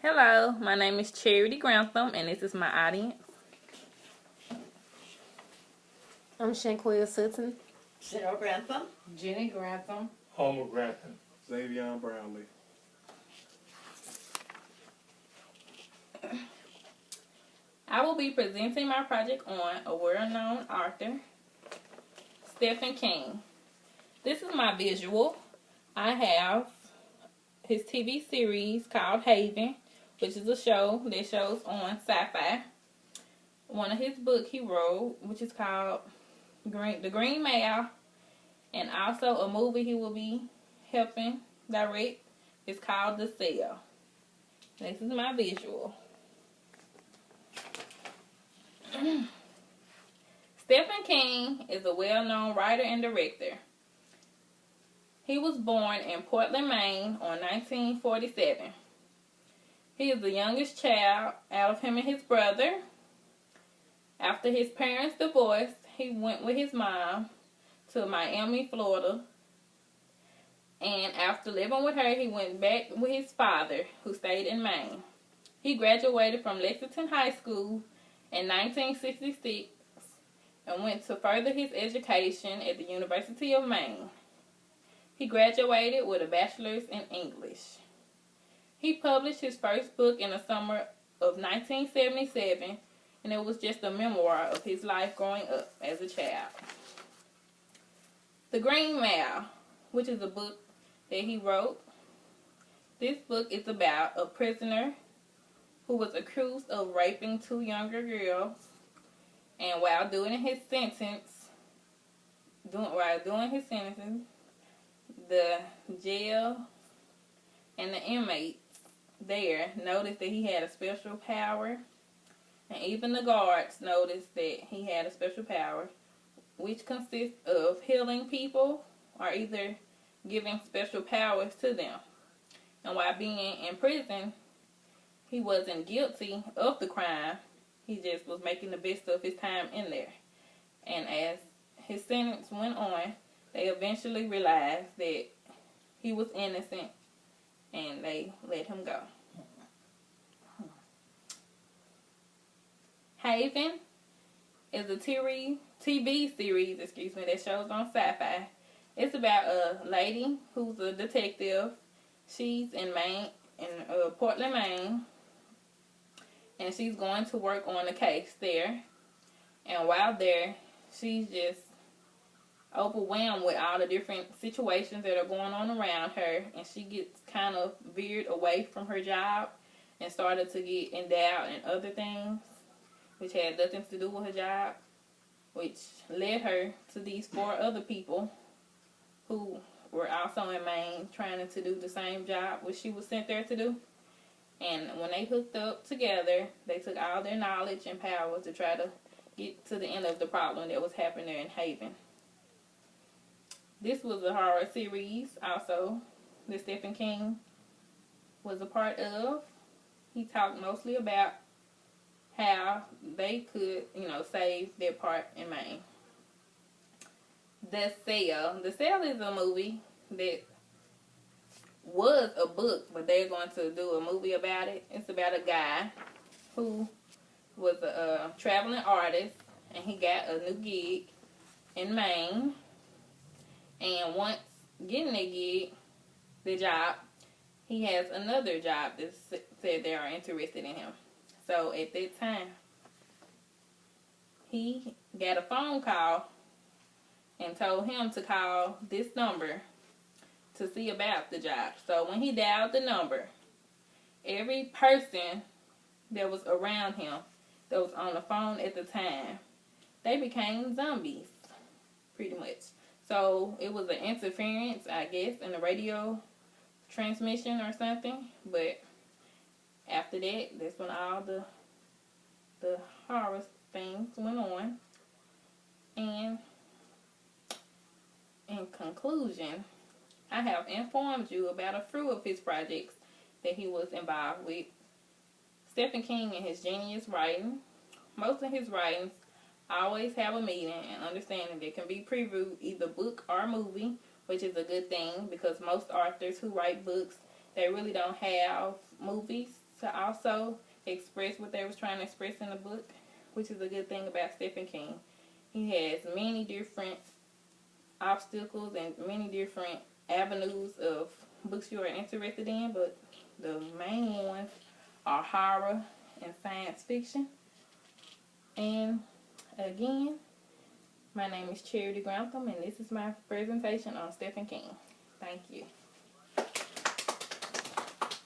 Hello, my name is Charity Grantham, and this is my audience. I'm Shanquia Sutton. Cheryl Grantham. Jenny Grantham. Homer Grantham. Xavier Brownlee. I will be presenting my project on a well-known author, Stephen King. This is my visual. I have his TV series called Haven, which is a show that shows on Sci-Fi. One of his books he wrote, which is called The Green Mile, and also a movie he will be helping direct. It's called The Cell. This is my visual. Stephen King is a well-known writer and director. He was born in Portland, Maine on 1947. He is the youngest child out of him and his brother. After his parents divorced, he went with his mom to Miami, Florida. And after living with her, he went back with his father, who stayed in Maine. He graduated from Lexington High School in 1966 and went to further his education at the University of Maine. He graduated with a bachelor's in English. He published his first book in the summer of 1977, and it was just a memoir of his life growing up as a child. The Green Mile, which is a book that he wrote. This book is about a prisoner who was accused of raping two younger girls, and while doing his sentence, the jail and the inmates there noticed that he had a special power, and even the guards noticed that he had a special power, which consists of healing people or either giving special powers to them. And while being in prison, he wasn't guilty of the crime. He just was making the best of his time in there. And as his sentence went on, they eventually realized that he was innocent, and they let him go. Haven is a TV series, that shows on Sci-Fi. It's about a lady who's a detective. She's in Portland, Maine, and she's going to work on a case there. And while there, she's just overwhelmed with all the different situations that are going on around her, and she gets kind of veered away from her job and started to get endowed in other things which had nothing to do with her job, which led her to these 4 other people who were also in Maine trying to do the same job which she was sent there to do. And when they hooked up together, they took all their knowledge and power to try to get to the end of the problem that was happening there in Haven. This was a horror series also that Stephen King was a part of. He talked mostly about how they could, save their part in Maine. The Cell. The Cell is a movie that was a book, but they're going to do a movie about it. It's about a guy who was a traveling artist, and he got a new gig in Maine. And once getting the job, he has another job that said they are interested in him. So at that time, he got a phone call and told him to call this number to see about the job. So when he dialed the number, every person that was around him that was on the phone at the time, they became zombies, pretty much. So it was an interference, I guess, in the radio transmission or something. But after that, that's when all the horror things went on. And in conclusion, I have informed you about a few of his projects that he was involved with. Stephen King and his genius writing. Most of his writings always have a meaning and understanding that can be previewed either book or movie, which is a good thing because most authors who write books, they really don't have movies to also express what they was trying to express in the book, which is a good thing about Stephen King. He has many different obstacles and many different avenues of books you are interested in, but the main ones are horror and science fiction. And again, my name is Charity Grantham, and this is my presentation on Stephen King. Thank you.